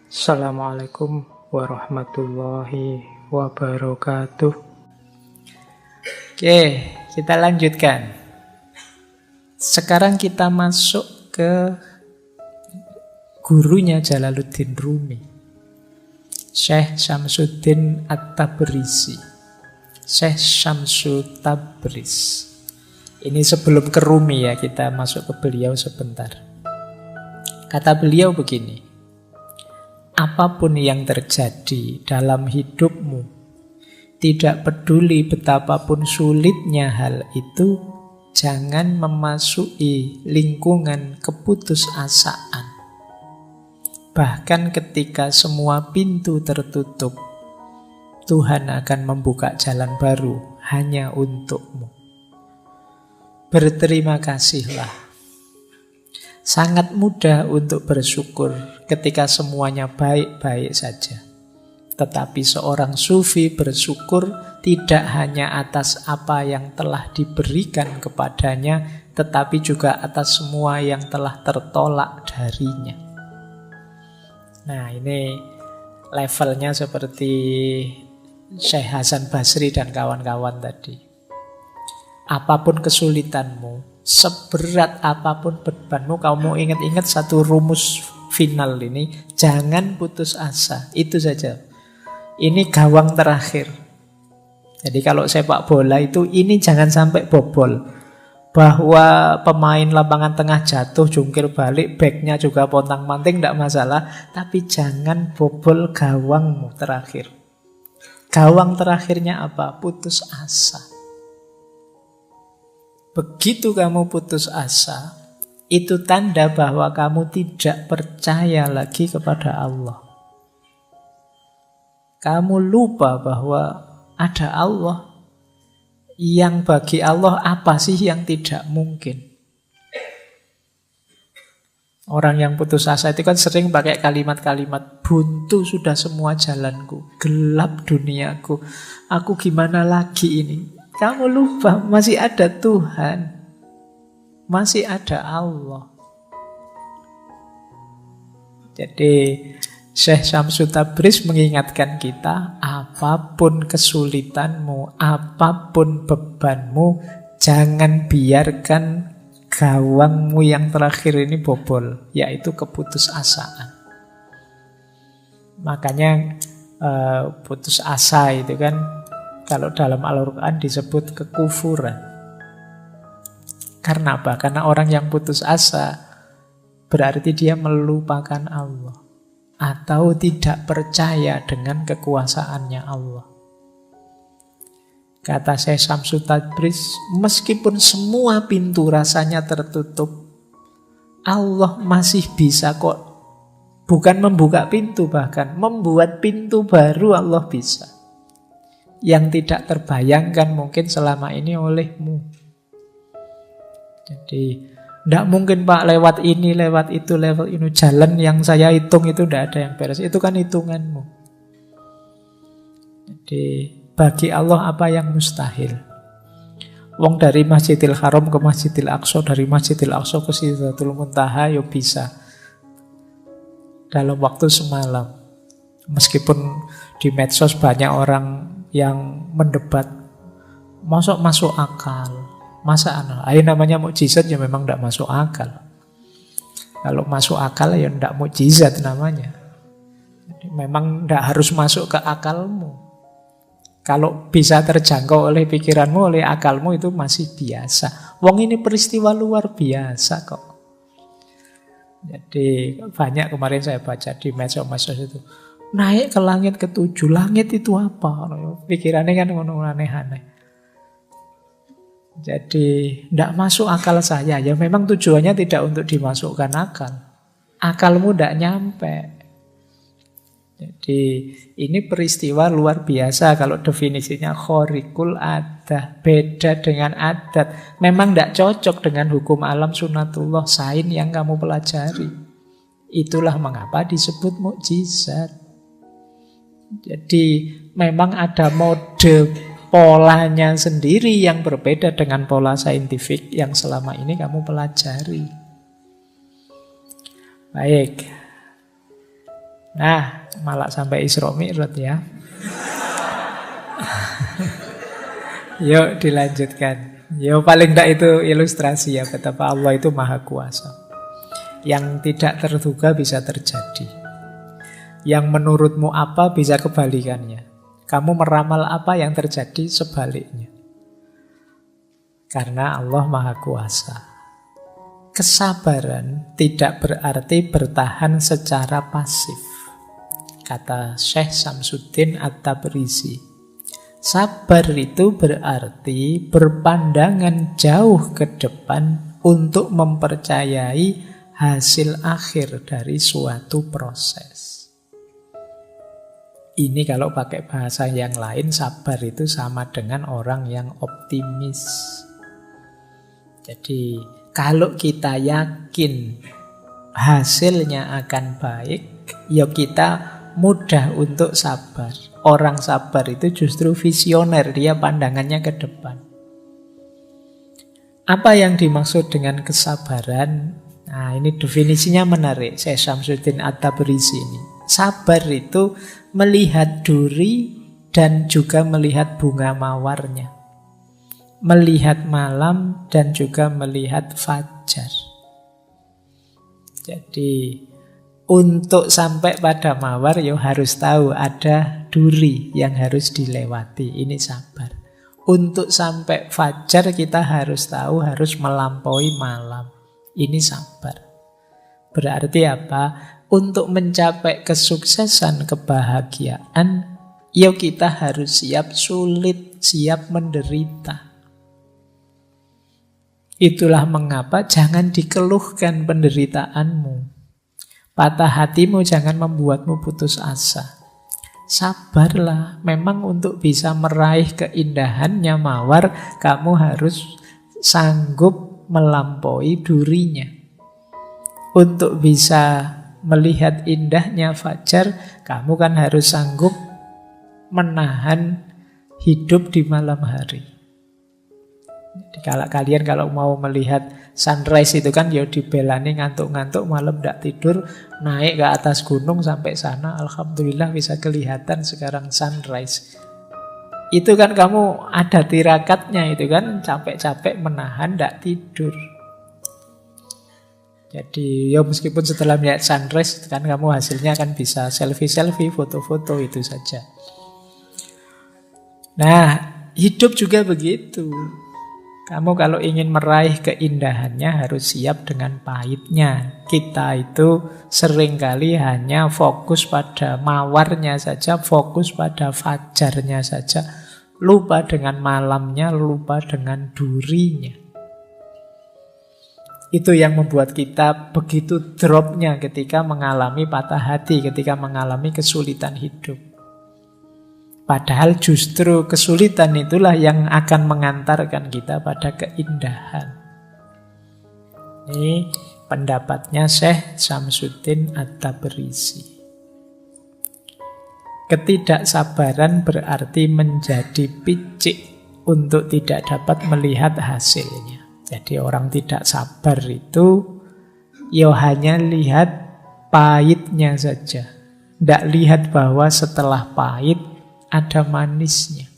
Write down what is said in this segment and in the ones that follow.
Assalamualaikum warahmatullahi wabarakatuh. Oke, kita lanjutkan. Sekarang kita masuk ke gurunya Jalaluddin Rumi, Syekh Syamsuddin At-Tabrisi, Syekh Syamsu Tabriz. Ini sebelum ke Rumi ya, kita masuk ke beliau sebentar. Kata beliau begini: apapun yang terjadi dalam hidupmu, tidak peduli betapapun sulitnya hal itu, jangan memasuki lingkungan keputusasaan. Bahkan ketika semua pintu tertutup, Tuhan akan membuka jalan baru hanya untukmu. Berterima kasihlah. Sangat mudah untuk bersyukur ketika semuanya baik-baik saja. Tetapi seorang sufi bersyukur tidak hanya atas apa yang telah diberikan kepadanya, tetapi juga atas semua yang telah tertolak darinya. Nah, ini levelnya seperti Syekh Hasan Basri dan kawan-kawan tadi. Apapun kesulitanmu, seberat apapun bebanmu, kamu ingat-ingat satu rumus final ini, jangan putus asa. Itu saja. Ini gawang terakhir. Jadi kalau sepak bola itu, ini jangan sampai bobol. Bahwa pemain lapangan tengah jatuh, jungkir balik, backnya juga pontang-manting, tidak masalah. Tapi jangan bobol gawangmu terakhir. Gawang terakhirnya apa? Putus asa. Begitu kamu putus asa, itu tanda bahwa kamu tidak percaya lagi kepada Allah. Kamu lupa bahwa ada Allah. Yang bagi Allah apa sih yang tidak mungkin? Orang yang putus asa itu kan sering pakai kalimat-kalimat, buntu sudah semua jalanku, gelap duniaku, aku gimana lagi ini? Kamu lupa masih ada Tuhan, masih ada Allah. Jadi Syekh Syamsu Tabriz mengingatkan kita, apapun kesulitanmu, apapun bebanmu, jangan biarkan gawangmu yang terakhir ini bobol, yaitu keputusasaan. Makanya putus asa itu kan kalau dalam Al-Quran disebut kekufuran. Karena apa? Karena orang yang putus asa berarti dia melupakan Allah atau tidak percaya dengan kekuasaannya Allah. Kata Syekh Syamsu Tabriz, meskipun semua pintu rasanya tertutup, Allah masih bisa kok. Bukan membuka pintu, bahkan membuat pintu baru Allah bisa. Yang tidak terbayangkan mungkin selama ini olehmu. Jadi tidak mungkin Pak lewat ini, lewat itu, lewat ini. Jalan yang saya hitung itu tidak ada yang beres. Itu kan hitunganmu. Jadi bagi Allah apa yang mustahil? Wong dari Masjidil Haram ke Masjidil Aqsa, dari Masjidil Aqsa ke Sidratul Muntaha, ya bisa dalam waktu semalam. Meskipun di medsos banyak orang yang mendebat, masuk akal, masa ayo namanya mukjizat ya memang tidak masuk akal. Kalau masuk akal ya tidak mukjizat namanya. Jadi memang tidak harus masuk ke akalmu. Kalau bisa terjangkau oleh pikiranmu, oleh akalmu, itu masih biasa. Wong ini peristiwa luar biasa kok. Jadi banyak kemarin saya baca di medsos itu, naik ke langit ke-7. Langit itu apa? Pikirannya kan aneh-aneh. Jadi tidak masuk akal saya. Ya memang tujuannya tidak untuk dimasukkan akal. Akalmu tidak nyampe. Jadi ini peristiwa luar biasa. Kalau definisinya khorikul adah, beda dengan adat. Memang tidak cocok dengan hukum alam sunatullah, sains yang kamu pelajari. Itulah mengapa disebut mukjizat. Jadi memang ada mode polanya sendiri yang berbeda dengan pola saintifik yang selama ini kamu pelajari. Baik. Nah, malah sampai Isra Mi'raj ya. Yuk dilanjutkan. Yo paling tidak itu ilustrasi ya betapa Allah itu maha kuasa. Yang tidak terduga bisa terjadi. Yang menurutmu apa bisa kebalikannya. Kamu meramal apa yang terjadi sebaliknya. Karena Allah maha kuasa. Kesabaran tidak berarti bertahan secara pasif. Kata Syekh Samsuddin At-Tabrizi, sabar itu berarti berpandangan jauh ke depan untuk mempercayai hasil akhir dari suatu proses. Ini kalau pakai bahasa yang lain, sabar itu sama dengan orang yang optimis. Jadi kalau kita yakin hasilnya akan baik, ya kita mudah untuk sabar. Orang sabar itu justru visioner, dia pandangannya ke depan. Apa yang dimaksud dengan kesabaran? Nah, ini definisinya menarik. Syekh Samsuddin At-Tabrizi ini. Sabar itu melihat duri dan juga melihat bunga mawarnya. Melihat malam dan juga melihat fajar. Jadi untuk sampai pada mawar ya harus tahu ada duri yang harus dilewati. Ini sabar. Untuk sampai fajar kita harus tahu harus melampaui malam. Ini sabar. Berarti apa? Untuk mencapai kesuksesan, kebahagiaan, ya kita harus siap sulit, siap menderita. Itulah mengapa jangan dikeluhkan penderitaanmu. Patah hatimu jangan membuatmu putus asa. Sabarlah, memang untuk bisa meraih keindahannya mawar, kamu harus sanggup melampaui durinya. Untuk bisa melihat indahnya fajar, kamu kan harus sanggup menahan hidup di malam hari. Jadi kalian kalau mau melihat sunrise itu kan ya dibelani ngantuk-ngantuk malam tidak tidur, naik ke atas gunung sampai sana, alhamdulillah bisa kelihatan sekarang sunrise. Itu kan kamu ada tirakatnya, itu kan capek-capek menahan tidak tidur. Jadi ya meskipun setelah melihat sunrise kan kamu hasilnya kan bisa selfie-selfie, foto-foto itu saja. Nah, hidup juga begitu. Kamu kalau ingin meraih keindahannya harus siap dengan pahitnya. Kita itu seringkali hanya fokus pada mawarnya saja, fokus pada fajarnya saja. Lupa dengan malamnya, lupa dengan durinya. Itu yang membuat kita begitu dropnya ketika mengalami patah hati, ketika mengalami kesulitan hidup. Padahal justru kesulitan itulah yang akan mengantarkan kita pada keindahan. Ini pendapatnya Syekh Samsuddin At-Tabrizi. Ketidaksabaran berarti menjadi picik untuk tidak dapat melihat hasilnya. Jadi orang tidak sabar itu ya hanya lihat pahitnya saja. Tidak lihat bahwa setelah pahit ada manisnya.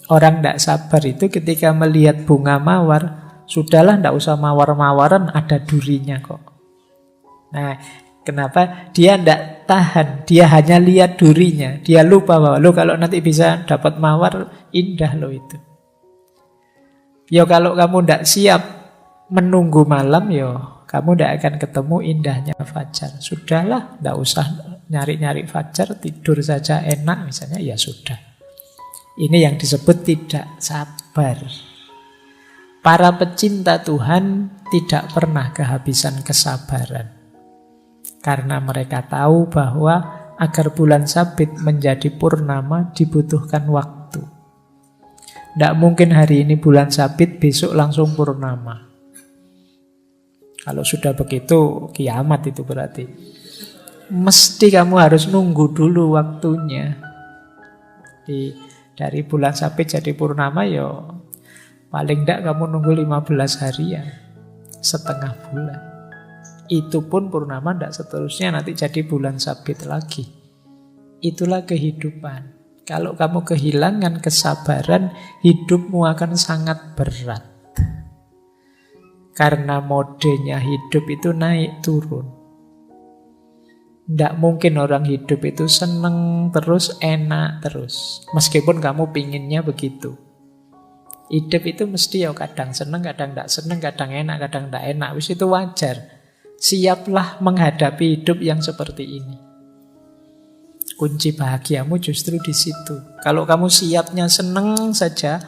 Orang tidak sabar itu ketika melihat bunga mawar, sudahlah tidak usah mawar-mawaran, ada durinya kok. Nah, kenapa? Dia tidak tahan, dia hanya lihat durinya. Dia lupa bahwa kalau nanti bisa dapat mawar, indah loh itu. Ya kalau kamu tidak siap menunggu malam, ya kamu tidak akan ketemu indahnya fajar. Sudahlah, tidak usah nyari-nyari fajar, tidur saja enak misalnya, ya sudah. Ini yang disebut tidak sabar. Para pecinta Tuhan tidak pernah kehabisan kesabaran. Karena mereka tahu bahwa agar bulan sabit menjadi purnama dibutuhkan waktu. Tidak mungkin hari ini bulan sabit, besok langsung purnama. Kalau sudah begitu, kiamat itu berarti. Mesti kamu harus nunggu dulu waktunya. Dari bulan sabit jadi purnama, ya paling tidak kamu nunggu 15 harian, setengah bulan. Itu pun purnama tidak seterusnya nanti jadi bulan sabit lagi. Itulah kehidupan. Kalau kamu kehilangan kesabaran, hidupmu akan sangat berat. Karena modenya hidup itu naik turun. Tidak mungkin orang hidup itu seneng terus, enak terus. Meskipun kamu pinginnya begitu. Hidup itu mesti ya kadang seneng, kadang tidak seneng, kadang enak, kadang tidak enak. Wis itu wajar. Siaplah menghadapi hidup yang seperti ini. Kunci bahagiamu justru di situ. Kalau kamu siapnya seneng saja,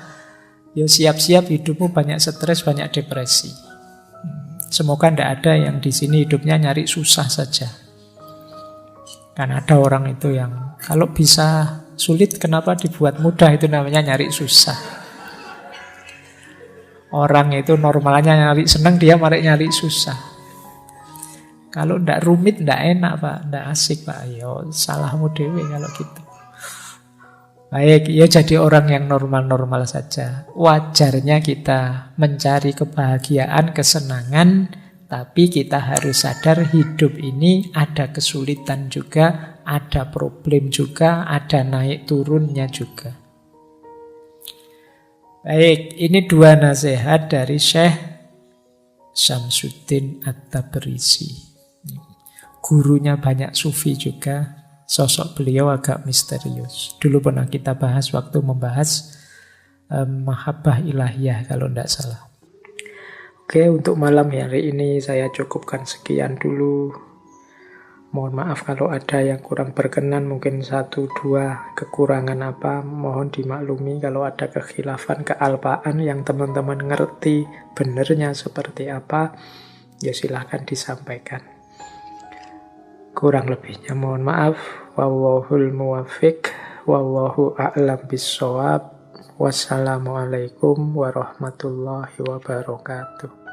ya siap-siap hidupmu banyak stres, banyak depresi. Semoga tidak ada yang di sini hidupnya nyari susah saja. Kan ada orang itu yang kalau bisa sulit, kenapa dibuat mudah, itu namanya nyari susah. Orang itu normalnya nyari seneng, dia malah nyari susah. Kalau ndak rumit, ndak enak Pak, ndak asik Pak. Yo salahmu dewe kalau gitu. Baik, ya jadi orang yang normal-normal saja. Wajarnya kita mencari kebahagiaan, kesenangan, tapi kita harus sadar hidup ini ada kesulitan juga, ada problem juga, ada naik turunnya juga. Baik, ini 2 nasihat dari Syekh Syamsuddin At-Tabrisi. Gurunya banyak sufi juga. Sosok beliau agak misterius. Dulu pernah kita bahas waktu membahas Mahabbah Ilahiyah kalau tidak salah. Oke, untuk malam hari ini saya cukupkan sekian dulu. Mohon maaf kalau ada yang kurang berkenan, mungkin 1-2 kekurangan apa, mohon dimaklumi. Kalau ada kekhilafan, kealpaan yang teman-teman ngerti benernya seperti apa, ya silahkan disampaikan. Kurang lebihnya mohon maaf. Wallahul muwaffiq, wallahu a'lam bissawab. Wassalamualaikum warahmatullahi wabarakatuh.